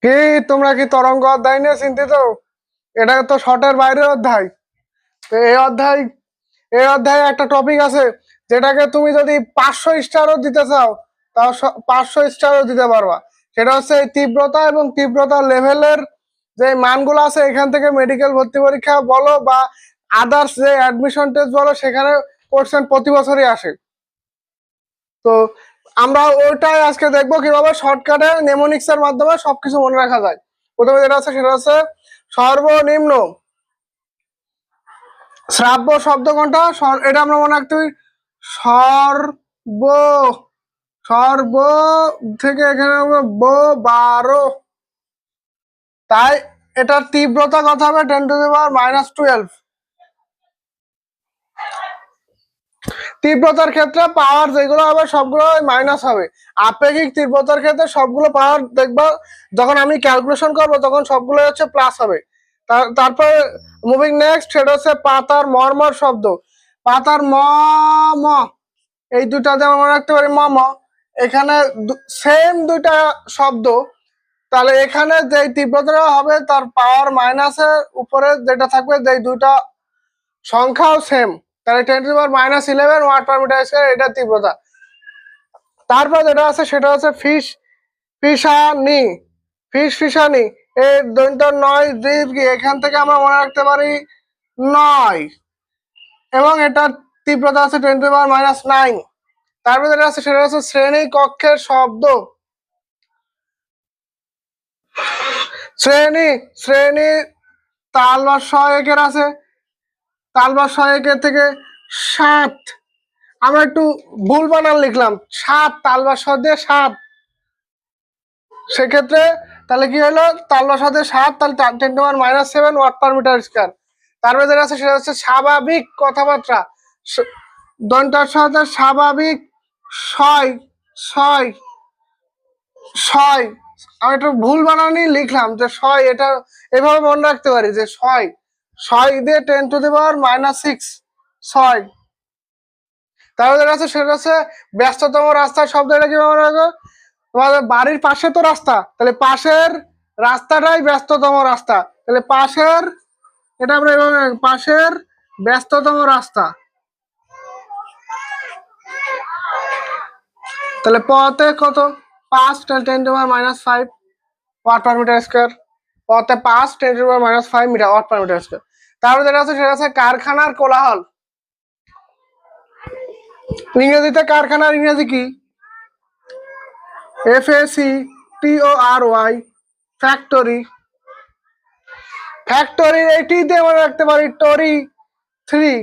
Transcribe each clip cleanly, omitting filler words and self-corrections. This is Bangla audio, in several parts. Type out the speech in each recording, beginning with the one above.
কি তোমরা কি তরঙ্গ অধ্যায় নিয়ে চিন্তিত? এটা তো শর্টের বাইরের অধ্যায়। তো এই অধ্যায়ে একটা টপিক আছে যেটাকে তুমি যদি 500 স্টারও দিতে চাও তাও 500 স্টারও দিতে পারবা। সেটা হচ্ছে এই তীব্রতা এবং তীব্রতা লেভেলের যে মানগুলো আছে এখান থেকে মেডিকেল ভর্তি পরীক্ষা বলো বা আদার্স যে অ্যাডমিশন টেস্ট বলো সেখানে কোশ্চেন প্রতি বছরই আসে। তো আমরা ওইটাই আজকে দেখবো কিভাবে শর্টকাটে নেমোনিক্স এর মাধ্যমে সবকিছু মনে রাখা যায়। প্রথমে যেটা আছে সেটা হচ্ছে সর্বনিম্ন শ্রাব্য শব্দ কোনটা, এটা আমরা মনে রাখতে হবে। সর্ব সর্ব থেকে এখানে ব 12, তাই এটার তীব্রতা কত হবে 10⁻⁻12। তীব্রতার ক্ষেত্রে পাওয়ার যেগুলো হবে সবগুলো মাইনাস হবে। আপেক্ষিক তীব্রতার ক্ষেত্রে সবগুলো পাওয়ার দেখবা যখন আমি ক্যালকুলেশন করব তখন সবগুলো হচ্ছে প্লাস হবে। তারপরে মুভিং নেক্সট, সেটা হচ্ছে পাতার মর্মর শব্দ। পাতার ম ম এই দুটা যেমন মনে রাখতে পারি ম ম, এখানে সেম দুইটা শব্দ, তাহলে এখানে যে তীব্রতা হবে তার পাওয়ার মাইনাসের উপরে যেটা থাকবে যে দুইটা সংখ্যাও সেম, তাহলে 10⁻⁻11 ওয়াট পার মিটার স্কয়ার এটা তীব্রতা। তারপর যেটা আছে সেটা হচ্ছে ফিসানি। ফিসানি এই দৈন্ত 9 দীর্ঘ, এখান থেকে আমরা মনে রাখতে পারি 9 এবং এটার তীব্রতা আছে 10⁻⁻9। তারপর যেটা আছে সেটা হচ্ছে শ্রেণী কক্ষের শব্দ। শ্রেণী তাল বা সহায়কের আছে, তাল বা সহায়কের থেকে 7, আমরা একটু ভুল বানান লিখলাম 7, তাল বা স দিয়ে 7, সেক্ষেত্রে তাহলে কি হলো তাল বা স দিয়ে 7, তাহলে 10⁻⁻7 ওয়াট পার মিটার স্কয়ার। তারপরে যেটা আছে সেটা হচ্ছে স্বাভাবিক কথাবার্তা। দন্তার সাথে স্বাভাবিক ছয় ছয় ছয়, আমি একটু ভুল বানানি লিখলাম যে 6, এটা এভাবে মনে রাখতে পারি যে 6 দিয়ে 10⁻⁻6 6। তারপরে যেটা আছে সেটা হচ্ছে ব্যস্ততম রাস্তার শব্দ। এটা কি মনে রাখো, তোমাদের বাড়ির পাশে তো রাস্তা, তাহলে পাশের রাস্তাটাই ব্যস্ততম রাস্তা, তাহলে পাশের, এটা আমরা এভাবে পাশের ব্যস্ততম রাস্তা। তাহলে পথে কত 5, 10⁻⁻5 ওয়াট পার মিটার স্কয়ার। পথে 5 10⁻⁻5 metre watt per metre square. তারপরে যেটা আছে সেটা হচ্ছে কারখানার কোলাহল। ইংরেজিতে কারখানার ইংরেজি কি, FACTORY, ফ্যাক্টরি। ফ্যাক্টরির এটি দিয়ে মনে রাখতে পারি টরি 3,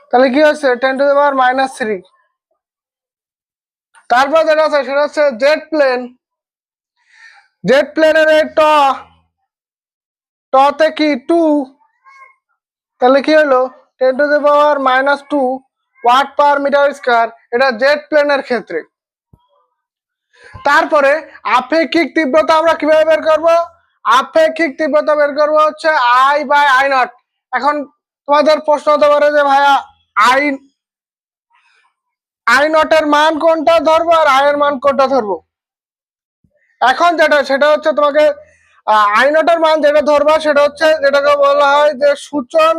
তাহলে কি হচ্ছে 10⁻⁻3। তারপর যেটা আছে সেটা হচ্ছে জেট প্লেন। জেট প্লেনের এই টতে কি 2, তাহলে কি হলো 10⁻⁻2 ওয়াট পার মিটার স্কয়ার, এটা জেট প্লেনের ক্ষেত্রে। তারপরে আপেক্ষিক তীব্রতা আমরা কিভাবে বের করব, আপেক্ষিক তীব্রতা বের করব হচ্ছে I/I0। এখন তোমাদের প্রশ্ন হতে পারে যে ভাইয়া I0 এর মান কোনটা ধরবো আর I এর মান কোনটা ধরবো। এখন সেটা হচ্ছে তোমাকে I0 এর মান যেটা ধরবা সেটা হচ্ছে যেটাকে বলা হয় যে সূচন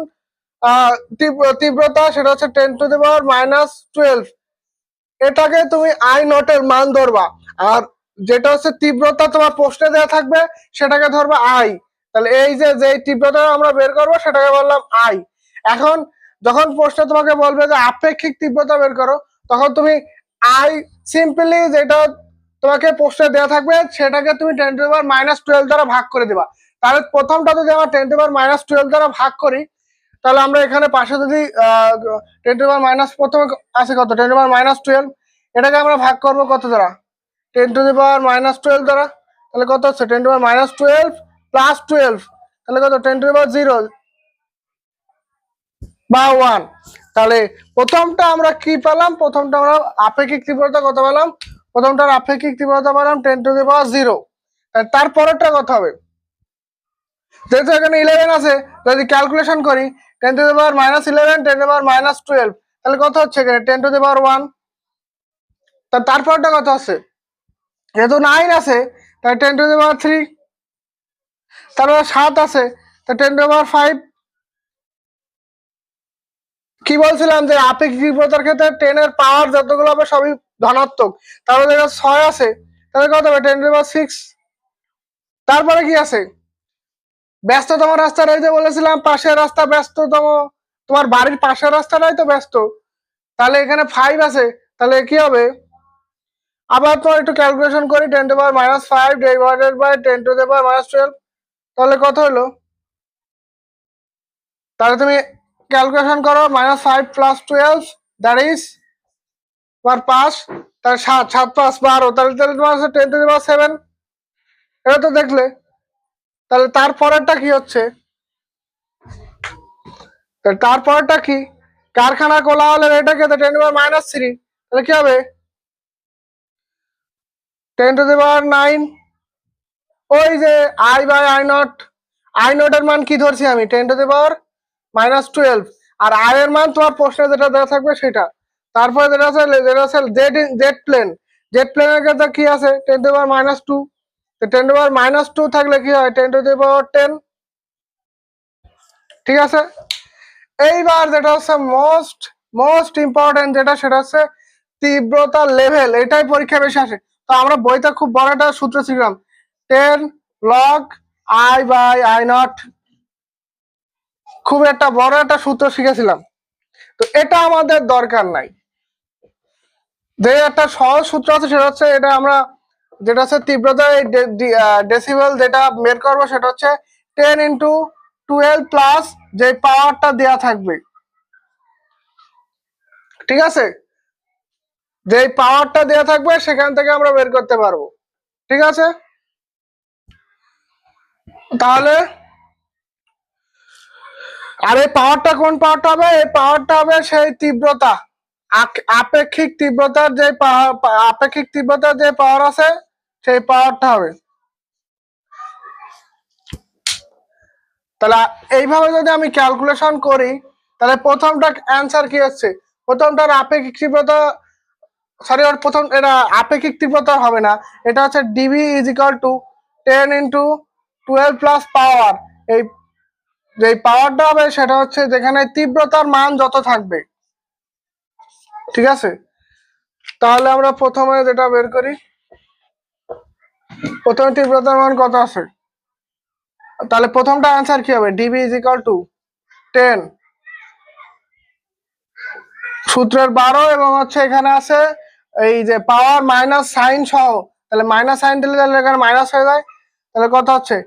তীব্রতা, সেটা হচ্ছে 10⁻⁻12। এটাকে তুমি I0 এর মান ধরবা, আর যেটা হচ্ছে তীব্রতা তোমার প্রশ্নে দেওয়া থাকবে সেটাকে ধরবা I। তাহলে এই যে তীব্রতা আমরা বের করবো সেটাকে বললাম I। এখন যখন প্রশ্নে তোমাকে বলবে যে আপেক্ষিক তীব্রতা বের করো, তখন তুমি I সিম্পলি যেটা তোমাকে প্রশ্নে দেওয়া থাকবে সেটাকে তুমি 10⁻⁻12 দ্বারা ভাগ করে দিবা। তাহলে প্রথমটা যদি আমরা 10⁻⁻12 দ্বারা ভাগ করি, তাহলে আমরা এখানে পাশে যদি 10⁻⁻, প্রথমে আছে কত 10⁻⁻12, এটাকে আমরা ভাগ করব কত দ্বারা 10⁻⁻12 দ্বারা, তাহলে কত হচ্ছে 10⁻⁻12 প্লাস 12, তাহলে কত 10⁻0 বা 1। তাহলে প্রথমটা আমরা কি পেলাম, প্রথমটা আমরা আপেক্ষিক তীব্রতা কত পেলাম, প্রথমটার আপেক্ষিক তীব্রতা পেলাম 10⁻0। তারপরেরটা কত হবে, যেহেতু এখানে 11 আছে, যদি ক্যালকুলেশন করি 10⁻11 10⁻12, তাহলে কত হচ্ছে এখানে 10⁻1। তারপরটা কত আছে, যেহেতু 9 আছে তাই 10⁻³ তারপরে 7 আছে, তা 10⁻5। কি বলছিলাম যে আপেক্ষিক তীব্রতার ক্ষেত্রে 10 এর পাওয়ার যতগুলো হবে সবই ধনাত্মক। তারপরে দেখো 6 আছে, তাহলে কত হবে 10⁻6। তারপরে কি আছে ব্যস্ততম রাস্তার, এই যে বলেছিলাম পাশের রাস্তা ব্যস্ততম, তোমার বাড়ির পাশের রাস্তাটাই তো ব্যস্ত, তাহলে এখানে 5 আছে, তাহলে কি হবে আবার তো একটু ক্যালকুলেশন করি, 10⁻5 ডিভাইডেড বাই 10⁻12, তাহলে কত হলো, তাহলে তুমি ক্যালকুলেশন করো, -5 + 12 দ্যাট ইজ তোমার 5, তাহলে 7, 7 + 5 12, তাহলে তোমার হচ্ছে 10⁻7। এটা তো দেখলে। তাহলে তারপরেরটা কি হচ্ছে, তারপরেরটা কি, কারখানা কোলাহলের এটাকে 10⁻−3, তাহলে কি হবে 10⁹। ওই যে I/I0 এর মান কি ধরছি আমি 10⁻−12, আর I এর মান তোমার প্রশ্নে যেটা দেওয়া থাকবে সেটা। তারপরে যেটা আছে জেড প্লেন, জেড প্লেনের ক্ষেত্রে কি আছে 10⁻−2, 10⁻−2 থাকলে কি হয় 10⁻10। ঠিক আছে, এইবার যেটা হচ্ছে মোস্ট ইম্পর্টেন্ট যেটা, সেটা হচ্ছে তীব্রতা লেভেল। এটাই পরীক্ষা বেশি আসে। তো আমরা বইতে খুব বড় একটা সূত্র শিখলাম, 10 log I/I0, খুব একটা বড় একটা সূত্র শিখেছিলাম। তো এটা আমাদের দরকার নাই, যে একটা সহজ সূত্র আছে সেটা হচ্ছে, এটা আমরা যেটা হচ্ছে তীব্রতা ডেসিবেল যেটা বের করবো, সেটা হচ্ছে 10 × 12 প্লাস যে পাওয়ারটা দেয়া থাকবে। ঠিক আছে, যে পাওয়ারটা দেয়া থাকবে সেখান থেকে আমরা বের করতে পারবো। ঠিক আছে, তাহলে আর এই পাওয়ারটা কোন পাওয়ারটা হবে, এই পাওয়ারটা হবে সেই তীব্রতা, আপেক্ষিক তীব্রতার যে পাওয়ার আছে সেই পাওয়ারটা হবে। তাহলে এইভাবে যদি আমি ক্যালকুলেশন করি, তাহলে প্রথমটা অ্যান্সার কি হচ্ছে, প্রথমটার আপেক্ষিক তীব্রতা, সরি ওর প্রথম এটা আপেক্ষিক তীব্রতা হবে না, এটা হচ্ছে ডিবি = 10 × 12 প্লাস পাওয়ার। এই যে পাওয়ারটা হবে সেটা হচ্ছে যেখানে তীব্রতার মান যত থাকবে। ঠিক আছে, তাহলে আমরা প্রথমে যেটা বের করি, প্রথমে তীব্রতার মান কত আছে, তাহলে প্রথমটা অ্যান্সার কি হবে, ডিবি = 10 সূত্রের 12, এবং হচ্ছে এখানে আছে এই যে পাওয়ার মাইনাস সাইন সহ, তাহলে মাইনাস সাইন দিলে তাহলে এখানে মাইনাস হয়ে যায়, তাহলে কত হচ্ছে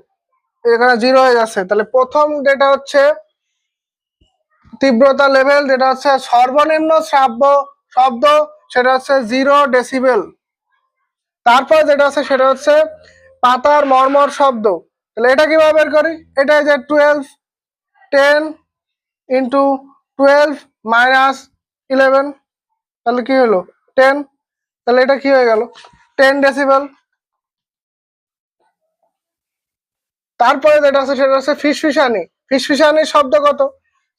এখানে 0 হয়ে যাচ্ছে। তাহলে প্রথম যেটা হচ্ছে তীব্রতা লেভেল, যেটা হচ্ছে সর্বনিম্ন শ্রাব্য শব্দ, সেটা হচ্ছে 0 ডেসিবেল। তারপর যেটা আছে সেটা হচ্ছে পাতার মর্মর শব্দ। তাহলে এটা কিভাবে বের করি, এটা যে 10 × 12 - 11, তাহলে কি হলো 10, তাহলে এটা কি হয়ে গেল 10 ডেসিবেল। তারপরে যেটা আছে সেটা হচ্ছে ফিসফিসানি, ফিসফিসানির শব্দ কত,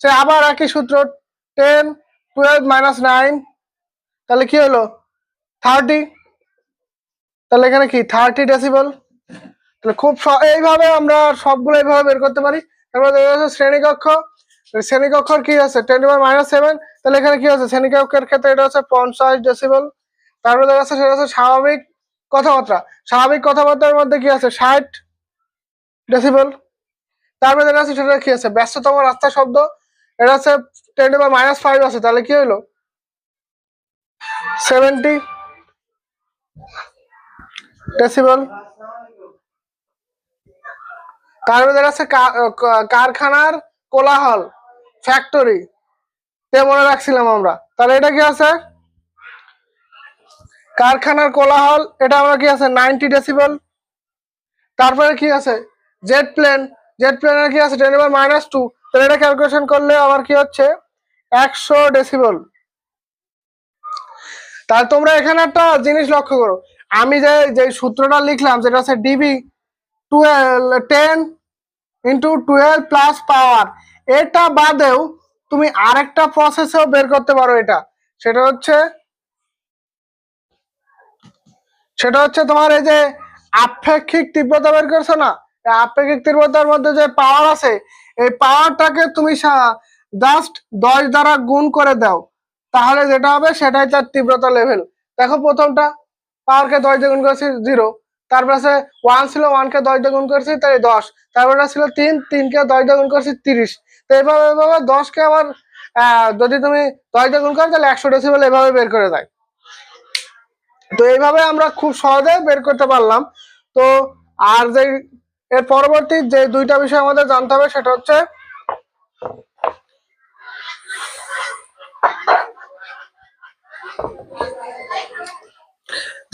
সে আবার একই সূত্র 10 12 - 9, তাহলে কি হলো 30, তাহলে এখানে কি 30 ডেসিবেল। তাহলে খুব এইভাবে আমরা সবগুলো এইভাবে বের করতে পারি। তারপরে দেখা যাচ্ছে শ্রেণীকক্ষ, শ্রেণীকক্ষর কি আছে 10⁻⁷, তাহলে এখানে কি আছে শ্রেণীকক্ষের ক্ষেত্রে এটা হচ্ছে 50 ডেসিবেল। তারপরে দেখা যাচ্ছে সেটা হচ্ছে স্বাভাবিক কথাবার্তা, স্বাভাবিক কথাবার্তার মধ্যে কি আছে 60 ডেসিবেল। তারপরে যেটা আছে সেটা কি আছে ব্যস্ততম রাস্তা শব্দ, এটা হচ্ছে 10⁻5 আছে, তাহলে কি হলো 70 ডেসিবেল। তারপরে যেটা আছে কারখানার কোলাহল, ফ্যাক্টরি, তে মনে রাখছিলাম আমরা, তাহলে এটা কি আছে কারখানার কোলাহল, এটা আমরা কি আছে 90 ডেসিবেল। তারপরে কি আছে জেট প্লেন, জেট প্লেনের কি আছে 10⁻², তাহলে এটা ক্যালকুলেশন করলে আমার কি হচ্ছে 100 ডেসিবেল। তাহলে তোমরা এখানে একটা জিনিস লক্ষ্য করো, আমি যে সূত্রটা লিখলাম যেটা হচ্ছে ডিবি 10 × 12 প্লাস পাওয়ার, এটা বাদেও তুমি আরেকটা প্রসেসেও বের করতে পারো এটা, সেটা হচ্ছে তোমার এই যে আপেক্ষিক তীব্রতা বের করছো না, আপেক্ষিক তীব্রতার মধ্যে যে পাওয়ার আছে এই পাওয়ারটাকে তুমি জাস্ট 10 দ্বারা গুণ করে দাও, তাহলে যেটা হবে সেটাই তার তীব্রতা লেভেল। দেখো প্রথমটা পাওয়ারকে 10 দিয়ে গুণ করেছি 0, তারপরে আছে 1 ছিল 1 কে 10 দিয়ে গুণ করেছি তাই 10, তারপরে ছিল 3 3 কে 10 দিয়ে গুণ করেছি 30। তো এইভাবে 10 কে আবার যদি তুমি 10 দিয়ে গুণ করো তাহলে 100 ডেসিবেল এভাবে বের করে দেয়। তো এইভাবে আমরা খুব সহজে বের করতে পারলাম। তো আর যে এর পরবর্তী যে দুইটা বিষয় আমাদের জানতে হবে সেটা হচ্ছে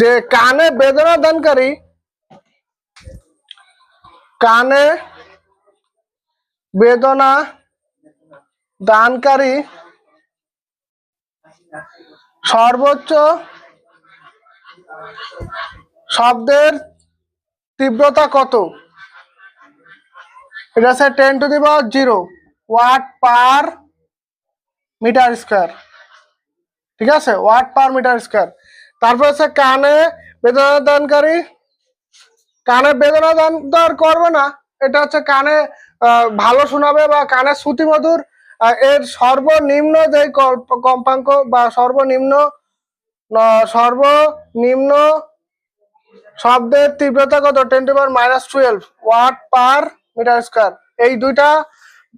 যে কানে বেদনা দানকারী সর্বোচ্চ শব্দের তীব্রতা কত? এটা হচ্ছে 10⁻0 ওয়াট পার মিটার স্কয়ার। ঠিক আছে, ওয়াট পার মিটার স্কয়ার। তারপর হচ্ছে কানে বেদনা দান তো আর করবে না, এটা হচ্ছে কানে ভালো শোনাবে বা কানে শ্রুতি মধুর। এর সর্বনিম্ন যে কম্পাঙ্ক বা সর্বনিম্ন শব্দের তীব্রতা কত? 10⁻12 ওয়াট পার মিটার স্কয়ার। এই দুইটা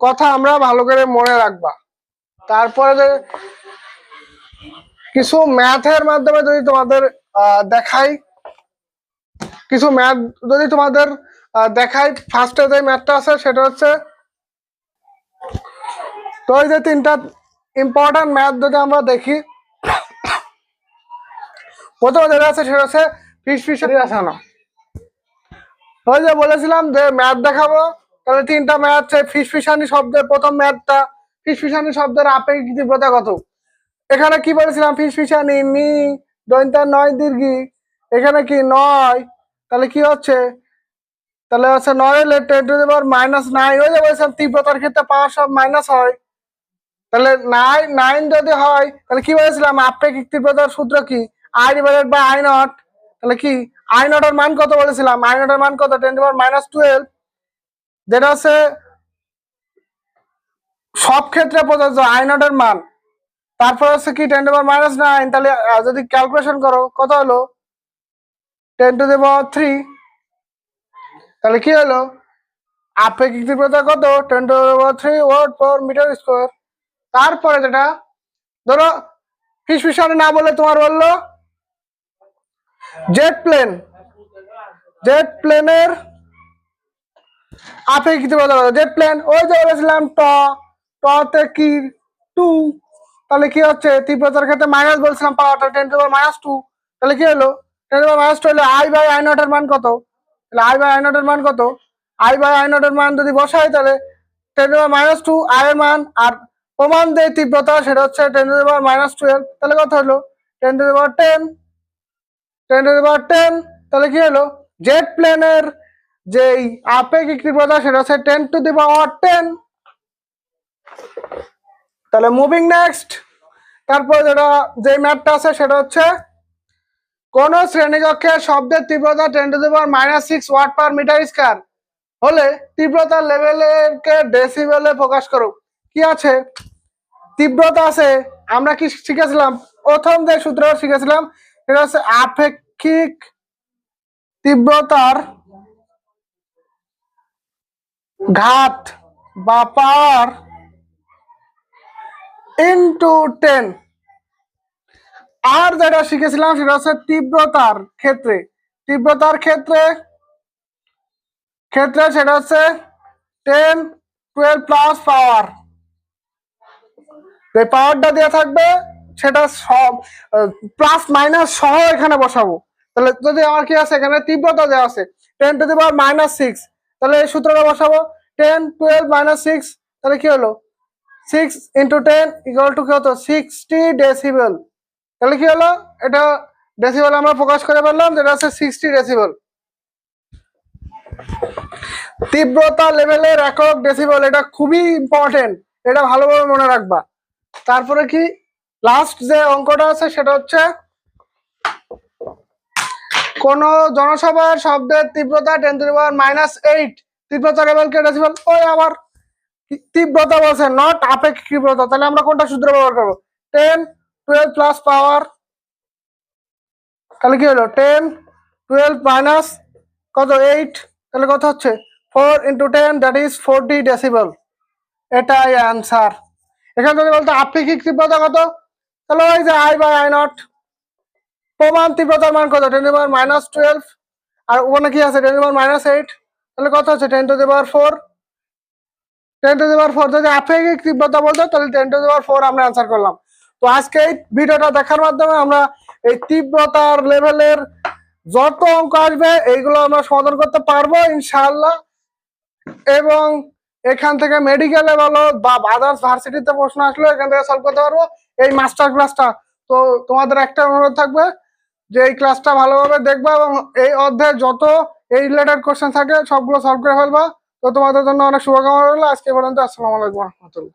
কথা আমরা ভালো করে মনে রাখবা। তারপরে কিছু ম্যাথের মাধ্যমে যদি তোমাদের দেখাই, ফার্স্টে যে ম্যাথটা আছে সেটা হচ্ছে, তো এই যে তিনটা ইম্পর্টেন্ট ম্যাথ যদি আমরা দেখি, প্রথমে যেটা আছে সেটা হচ্ছে ফিসফিসানি আসানো। ওই যে বলেছিলাম যে ম্যাথ দেখাবো, তাহলে তিনটা ম্যাথ, ফিসফিসানি শব্দের প্রথম ম্যাথটা, ফিসফিসানি শব্দের আপেক্ষিক তীব্রতা কত। এখানে কি বলেছিলাম? ফিসফিসানি নি দন্তা 9 দীর্ঘি, এখানে কি 9, তাহলে কি হচ্ছে? তাহলে হচ্ছে 9 হলে 10⁻⁹। ওই যে বলেছিলাম তীব্রতার ক্ষেত্রে পাওয়ার সব মাইনাস হয়, তাহলে 9 যদি হয় তাহলে কি বলেছিলাম? আপেক্ষিক তীব্রতার সূত্র কি? I/I0। তাহলে কি I0 এর মান কত বলেছিলাম? I0 এর মান কত? 10⁻12, যেটা হচ্ছে সব ক্ষেত্রে প্রযোজ্য I0 এর মান। তারপর হচ্ছে কি 10⁻⁹, তাহলে যদি ক্যালকুলেশন করো কত হলো? 10⁻3। তাহলে কি হলো? আপেক্ষিক তীব্রতা কত? 10⁻3 ওয়াট পার মিটার স্কয়ার। তারপরে যেটা ধরো ফিসফিসানি না বলে তোমার বললো জেট প্লেনের আপেক্ষিক তীব্রতা কত? জেট প্লেন, ওই যে বলেছিলাম তে কি 2, তাহলে কি হচ্ছে? তীব্রতার ক্ষেত্রে মাইনাস বলছিলাম পাওয়ারটা 10⁻², তাহলে কি হলো? 10⁻² হলে I/I0 এর মান কত? তাহলে I/I0 এর মান কত? I/I0 এর মান যদি বসাই তাহলে 10⁻², I এর মান আর প্রমাণ যে তীব্রতা সেটা হচ্ছে 10⁻12, তাহলে কত হলো? 10⁻10। তাহলে কি হলো? জেট প্লেনের যে আপেক্ষিক তীব্রতা সেটা হচ্ছে 10⁻10। তাহলে মুভিং নেক্সট, তারপর যে ম্যাথটা আছে সেটা হচ্ছে কোন শ্রেণীকক্ষের শব্দের তীব্রতা 10⁻6 ওয়াট পার মিটার স্কয়ার হলে তীব্রতার লেভেলকে ডেসিবেলে প্রকাশ করো। কি আছে? তীব্রতা আছে, আমরা কি শিখেছিলাম? প্রথম যে সূত্র শিখেছিলাম সেটা হচ্ছে আপেক্ষিক তীব্রতার ঘাত বা পাওয়ার ইনটু 10। আর যেটা শিখেছিলাম সেটা হচ্ছে তীব্রতার ক্ষেত্রে সেটা হচ্ছে 10 12 প্লাস পাওয়ার, যে পাওয়ারটা দেওয়া থাকবে সেটা সব প্লাস মাইনাস সহ এখানে বসাবো। তাহলে যদি আমার কি আছে, এখানে তীব্রতা দেওয়া আছে 10⁻6, তাহলে এই সূত্রটা বসাবো 10 12 - 6, তাহলে কি হলো? 6 × 10 = কি হতো? 60 ডেসিবেল। তাহলে কি হলো? এটা ডেসিবেল আমরা প্রকাশ করে বললাম যেটা হচ্ছে 60 ডেসিবেল। তীব্রতা লেভেলের একক ডেসিবেল, এটা খুবই ইম্পর্টেন্ট, এটা ভালোভাবে মনে রাখবা। তারপরে কি লাস্ট যে অঙ্কটা আছে সেটা হচ্ছে কোন জনসভার শব্দের তীব্রতা 10⁻⁻8 তীব্রতা লেভেলকে ডেসিবেল। ওই আবার তীব্রতা বলছে, নট আপেক্ষিক তীব্রতা। তাহলে আমরা কোনটা সূত্র ব্যবহার করবো? 10 12 প্লাস পাওয়ার, তাহলে কি হলো 10 12 মাইনাস কত 8, তাহলে কত হচ্ছে 4 × 10 দ্যাট ইজ 40 ডেসিবেল। এটাই অ্যান্সার। এখানে যদি বলতো আপেক্ষিক তীব্রতা কত, তাহলে ওই যে I/I0। প্রমাণ তীব্রতার মান কত 10⁻⁻12, আর ওখানে কি আছে 10⁻⁻8, তাহলে কত হচ্ছে 10⁻4। 10⁻4 যদি আপেক্ষিক তীব্রতা বলতো তাহলে 10⁻4 আমরা অ্যান্সার করলাম। তো আজকে এই ভিডিওটা দেখার মাধ্যমে আমরা এই তীব্রতার লেভেলের যত অঙ্ক আসবে এইগুলো আমরা সমাধান করতে পারবো ইনশাআল্লাহ। এবং এখান থেকে মেডিকেলে বলো বা আদার্স ভার্সিটিতে প্রশ্ন আসলে এখান থেকে সলভ করতে পারবো এই মাস্টার ক্লাসটা। তো তোমাদের একটা অনুরোধ থাকবে যে এই ক্লাসটা ভালোভাবে দেখবা এবং এই অধ্যায়ে যত এই রিলেটেড কোশ্চেন থাকে সবগুলো সলভ করে ফেলবা। তো তোমাদের জন্য অনেক শুভকামনা রইলো। আজকে পর্যন্ত, আসসালামু আলাইকুম ওয়া রাহমাতুল্লাহ।